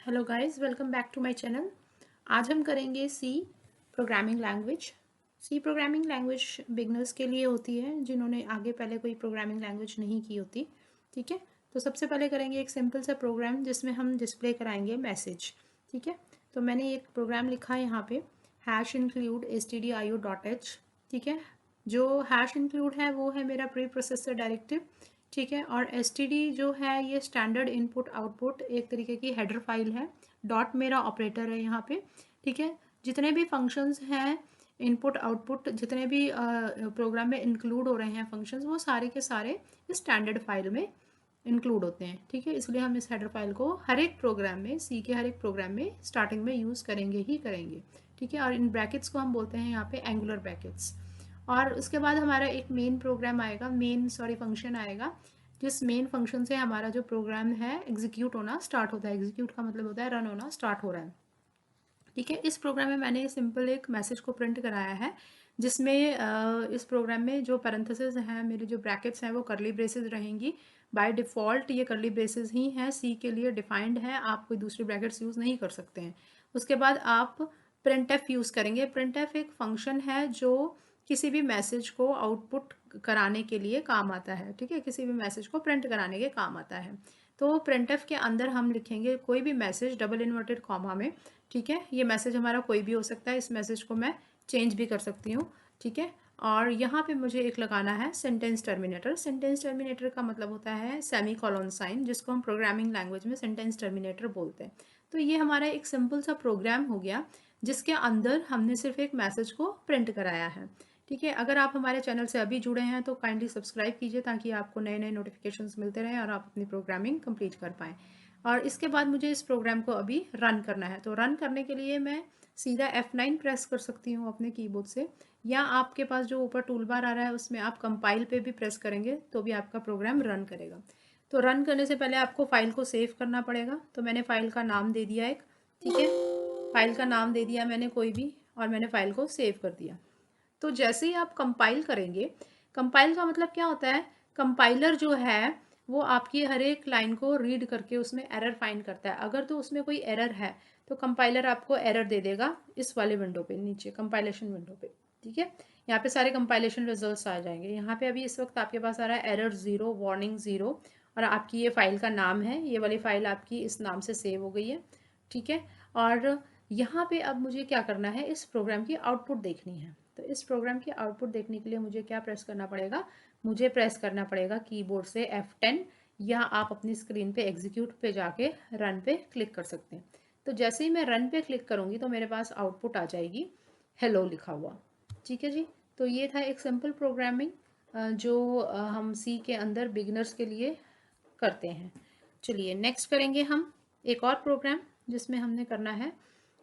Hello guys, welcome back to my channel. आज हम करेंगे C programming language. C programming language beginners के लिए होती है जिन्होंने आगे पहले कोई प्रोग्रामिंग लैंग्वेज नहीं की होती। ठीक है, तो सबसे पहले करेंगे एक सिंपल सा प्रोग्राम जिसमें हम डिस्प्ले कराएंगे मैसेज। ठीक है, तो मैंने एक प्रोग्राम लिखा है यहाँ पे #include stdio.h। ठीक है, जो हैश इंक्लूड है वो है मेरा प्री प्रोसेसर डायरेक्टिव। ठीक है, और एस जो है ये स्टैंडर्ड इनपुट आउटपुट एक तरीके की हेडर फाइल है। डॉट मेरा ऑपरेटर है यहाँ पे। ठीक है, जितने भी फंक्शंस हैं इनपुट आउटपुट जितने भी प्रोग्राम में इंक्लूड हो रहे हैं फंक्शंस वो सारे के सारे स्टैंडर्ड फाइल में इंक्लूड होते हैं। ठीक है, इसलिए हम इस हेडर फाइल को हर एक प्रोग्राम में सी के हर एक प्रोग्राम में स्टार्टिंग में यूज़ करेंगे ही करेंगे। ठीक है, और इन ब्रैकेट्स को हम बोलते हैं यहाँ पे एंगुलर ब्रैकेट्स। और उसके बाद हमारा एक मेन प्रोग्राम आएगा, फंक्शन आएगा, जिस मेन फंक्शन से हमारा जो प्रोग्राम है एग्जीक्यूट होना स्टार्ट होता है। एग्जीक्यूट का मतलब होता है रन होना स्टार्ट हो रहा है। ठीक है, इस प्रोग्राम में मैंने सिंपल एक मैसेज को प्रिंट कराया है जिसमें इस प्रोग्राम में जो पैरेंथेसिस हैं, मेरे जो ब्रैकेट्स हैं वो करली ब्रेसेस रहेंगी। बाय डिफ़ॉल्ट ये करली ब्रेसेस ही हैं, सी के लिए डिफाइंड है, आप कोई दूसरी ब्रैकेट्स यूज़ नहीं कर सकते हैं। उसके बाद आप प्रिंटफ यूज़ करेंगे। प्रिंटफ एक फंक्शन है जो किसी भी मैसेज को आउटपुट कराने के लिए काम आता है। ठीक है, किसी भी मैसेज को प्रिंट कराने के काम आता है। तो प्रिंटफ के अंदर हम लिखेंगे कोई भी मैसेज डबल इन्वर्टेड कॉमा में। ठीक है, ये मैसेज हमारा कोई भी हो सकता है, इस मैसेज को मैं चेंज भी कर सकती हूँ। ठीक है, और यहाँ पे मुझे एक लगाना है सेंटेंस टर्मिनेटर। सेंटेंस टर्मिनेटर का मतलब होता है सेमी कॉलन साइन, जिसको हम प्रोग्रामिंग लैंग्वेज में सेंटेंस टर्मिनेटर बोलते हैं। तो ये हमारा एक सिंपल सा प्रोग्राम हो गया जिसके अंदर हमने सिर्फ एक मैसेज को प्रिंट कराया है। ठीक है, अगर आप हमारे चैनल से अभी जुड़े हैं तो काइंडली सब्सक्राइब कीजिए ताकि आपको नए नए नोटिफिकेशंस मिलते रहें और आप अपनी प्रोग्रामिंग कंप्लीट कर पाएँ। और इसके बाद मुझे इस प्रोग्राम को अभी रन करना है, तो रन करने के लिए मैं सीधा F9 प्रेस कर सकती हूँ अपने कीबोर्ड से, या आपके पास जो ऊपर टूल बार आ रहा है उसमें आप कंपाइल पे भी प्रेस करेंगे तो भी आपका प्रोग्राम रन करेगा। तो रन करने से पहले आपको फाइल को सेव करना पड़ेगा। तो मैंने फाइल का नाम दे दिया एक। ठीक है, फाइल का नाम दे दिया मैंने कोई भी, और मैंने फाइल को सेव कर दिया। तो जैसे ही आप कंपाइल करेंगे, कंपाइल का मतलब क्या होता है, कंपाइलर जो है वो आपकी हर एक लाइन को रीड करके उसमें एरर फाइंड करता है। अगर तो उसमें कोई एरर है तो कंपाइलर आपको एरर दे देगा इस वाले विंडो पे, नीचे कंपाइलेशन विंडो पे। ठीक है, यहाँ पे सारे कंपाइलेशन रिजल्ट्स आ जाएंगे। यहाँ पे अभी इस वक्त आपके पास आ रहा है एरर 0, वार्निंग 0, और आपकी ये फाइल का नाम है, ये वाली फाइल आपकी इस नाम से सेव हो गई है। ठीक है, और यहाँ पे अब मुझे क्या करना है, इस प्रोग्राम की आउटपुट देखनी है। तो इस प्रोग्राम की आउटपुट देखने के लिए मुझे क्या प्रेस करना पड़ेगा, मुझे प्रेस करना पड़ेगा कीबोर्ड से F10, या आप अपनी स्क्रीन पे एग्जीक्यूट पे जाके रन पे क्लिक कर सकते हैं। तो जैसे ही मैं रन पे क्लिक करूँगी तो मेरे पास आउटपुट आ जाएगी हेलो लिखा हुआ। ठीक है जी, तो ये था एक सिंपल प्रोग्रामिंग जो हम सी के अंदर बिगिनर्स के लिए करते हैं। चलिए नेक्स्ट करेंगे हम एक और प्रोग्राम जिसमें हमने करना है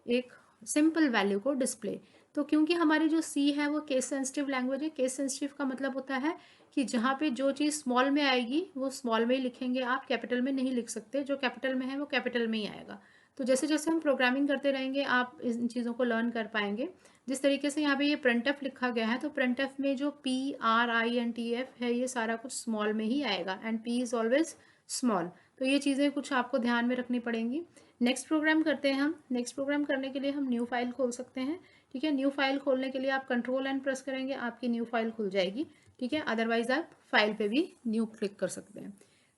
एक सिंपल वैल्यू को डिस्प्ले। तो क्योंकि हमारी जो सी है वो केस सेंसिटिव लैंग्वेज है। केस सेंसिटिव का मतलब होता है कि जहाँ पे जो चीज़ स्मॉल में आएगी वो स्मॉल में ही लिखेंगे, आप कैपिटल में नहीं लिख सकते। जो कैपिटल में है वो कैपिटल में ही आएगा। तो जैसे जैसे हम प्रोग्रामिंग करते रहेंगे आप इन चीज़ों को लर्न कर पाएंगे। जिस तरीके से यहाँ पे ये प्रिंटफ लिखा गया है, तो प्रिंटफ में जो PRINTF है ये सारा कुछ स्मॉल में ही आएगा, and P is always small. तो ये चीज़ें कुछ आपको ध्यान में रखनी पड़ेंगी। नेक्स्ट प्रोग्राम करते हैं हम। नेक्स्ट प्रोग्राम करने के लिए हम न्यू फाइल खोल सकते हैं। ठीक है, न्यू फाइल खोलने के लिए आप Ctrl N प्रेस करेंगे, आपकी न्यू फाइल खुल जाएगी। ठीक है, अदरवाइज आप फाइल पे भी न्यू क्लिक कर सकते हैं।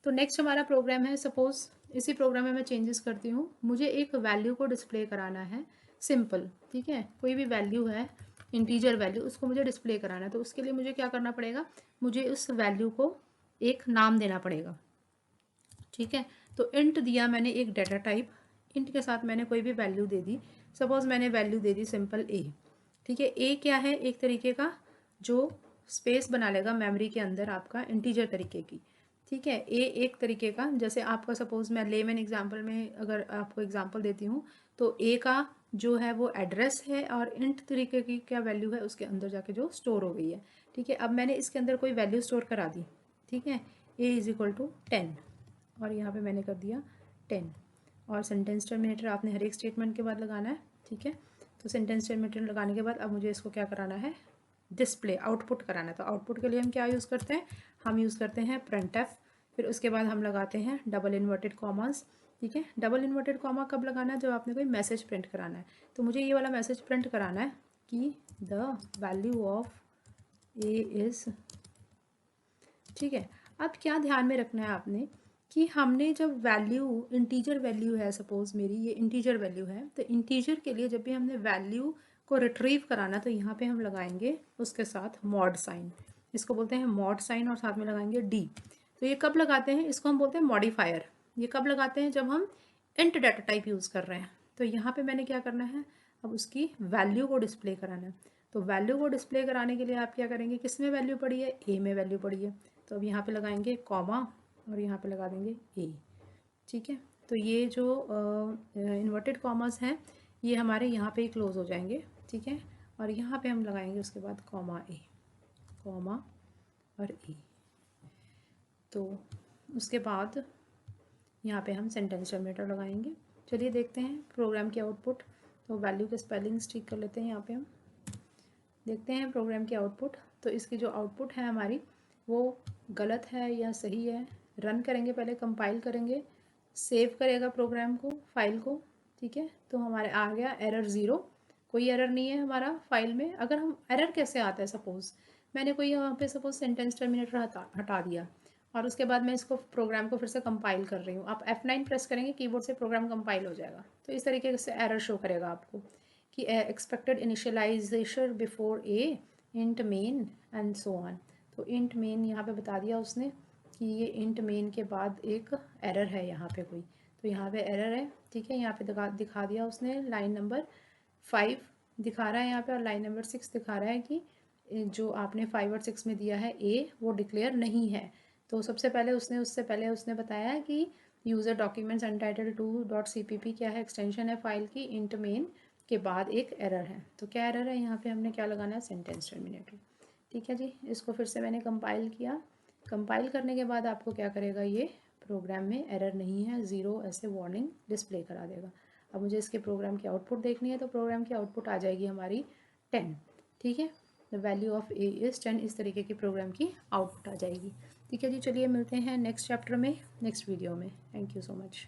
तो नेक्स्ट हमारा प्रोग्राम है, सपोज इसी प्रोग्राम में मैं चेंजेस करती हूँ। मुझे एक वैल्यू को डिस्प्ले कराना है सिंपल। ठीक है, कोई भी वैल्यू है इंटीजर वैल्यू, उसको मुझे डिस्प्ले कराना है। तो उसके लिए मुझे क्या करना पड़ेगा, मुझे उस वैल्यू को एक नाम देना पड़ेगा। ठीक है, तो इंट दिया मैंने एक डाटा टाइप, इंट के साथ मैंने कोई भी वैल्यू दे दी। सपोज मैंने वैल्यू दे दी सिंपल ए। ठीक है, ए क्या है, एक तरीके का जो स्पेस बना लेगा मेमोरी के अंदर आपका इंटीजर तरीके की। ठीक है, ए एक तरीके का, जैसे आपका सपोज मैं लेमन एग्जांपल में अगर आपको एग्जांपल देती हूँ तो ए का जो है वो एड्रेस है, और इंट तरीके की क्या वैल्यू है उसके अंदर जाके जो स्टोर हो गई है। ठीक है, अब मैंने इसके अंदर कोई वैल्यू स्टोर करा दी। ठीक है, ए इज इक्वल टू 10, और यहाँ पे मैंने कर दिया 10, और सेंटेंस टर्मिनेटर आपने हर एक स्टेटमेंट के बाद लगाना है। ठीक है, तो सेंटेंस टर्मिनेटर लगाने के बाद अब मुझे इसको क्या कराना है, डिस्प्ले आउटपुट कराना है। तो आउटपुट के लिए हम क्या यूज़ करते हैं, हम यूज़ करते हैं प्रिंटफ। फिर उसके बाद हम लगाते हैं डबल इन्वर्टेड कॉमास, ठीक है। डबल इन्वर्टेड कॉमा कब लगाना है, जब आपने कोई मैसेज प्रिंट कराना है। तो मुझे ये वाला मैसेज प्रिंट कराना है कि the value of A is, ठीक है। अब क्या ध्यान में रखना है आपने कि हमने जब वैल्यू, इंटीजर वैल्यू है, सपोज मेरी ये इंटीजर वैल्यू है, तो इंटीजर के लिए जब भी हमने वैल्यू को रिट्रीव कराना तो यहाँ पे हम लगाएंगे उसके साथ मॉड साइन, इसको बोलते हैं मॉड साइन, और साथ में लगाएंगे डी। तो ये कब लगाते हैं, इसको हम बोलते हैं मॉडिफायर। ये कब लगाते हैं, जब हम इंट डाटा टाइप यूज़ कर रहे हैं। तो यहाँ पे मैंने क्या करना है, अब उसकी वैल्यू को डिस्प्ले कराना है। तो वैल्यू को डिस्प्ले कराने के लिए आप क्या करेंगे, किस में वैल्यू पड़ी है, ए में वैल्यू पड़ी है। तो अब यहाँ पे लगाएंगे कॉमा और यहाँ पे लगा देंगे ए, ठीक है। तो ये जो इन्वर्टेड कॉमास हैं ये हमारे यहाँ पे ही क्लोज हो जाएंगे, ठीक है। और यहाँ पे हम लगाएंगे उसके बाद कॉमा ए, कॉमा और ए। तो उसके बाद यहाँ पे हम सेंटेंस टर्मिनेटर लगाएंगे। चलिए देखते हैं प्रोग्राम की आउटपुट। तो वैल्यू के स्पेलिंग्स ठीक कर लेते हैं। यहाँ पे हम देखते हैं प्रोग्राम की आउटपुट। तो इसकी जो आउटपुट है हमारी वो गलत है या सही है। रन करेंगे, पहले कंपाइल करेंगे, सेव करेगा प्रोग्राम को, फाइल को, ठीक है। तो हमारे आ गया एरर 0, कोई एरर नहीं है हमारा फाइल में। अगर हम एरर कैसे आता है, सपोज़ मैंने कोई यहाँ पे सपोज सेंटेंस टर्मिनेटर हटा दिया और उसके बाद मैं इसको प्रोग्राम को फिर से कंपाइल कर रही हूँ। आप F9 प्रेस करेंगे कीबोर्ड से, प्रोग्राम कंपाइल हो जाएगा। तो इस तरीके से एरर शो करेगा आपको कि expected initialization before a int main and so on. तो इंट मेन यहाँ पे बता दिया उसने कि ये इंट मेन के बाद एक एरर है यहाँ पे कोई। तो यहाँ पे एरर है, ठीक है। यहाँ पे दिखा दिया उसने, लाइन नंबर 5 दिखा रहा है यहाँ पे, और लाइन नंबर 6 दिखा रहा है कि जो आपने 5 और 6 में दिया है ए, वो डिक्लेयर नहीं है। तो सबसे पहले उसने बताया कि यूज़र डॉक्यूमेंट्स अनटाइटल्ड 2.cpp क्या है, एक्सटेंशन है फाइल की, इंट मेन के बाद एक एरर है। तो क्या एरर है, यहाँ पे हमने क्या लगाना है, सेंटेंस टर्मिनेटर, ठीक है जी। इसको फिर से मैंने कंपाइल किया। कंपाइल करने के बाद आपको क्या करेगा, ये प्रोग्राम में एरर नहीं है, 0 ऐसे वार्निंग डिस्प्ले करा देगा। अब मुझे इसके प्रोग्राम की आउटपुट देखनी है। तो प्रोग्राम की आउटपुट आ जाएगी हमारी 10, ठीक है। The value of A is 10, इस तरीके की प्रोग्राम की आउटपुट आ जाएगी, ठीक है जी। चलिए मिलते हैं नेक्स्ट चैप्टर में, नेक्स्ट वीडियो में। Thank you so much.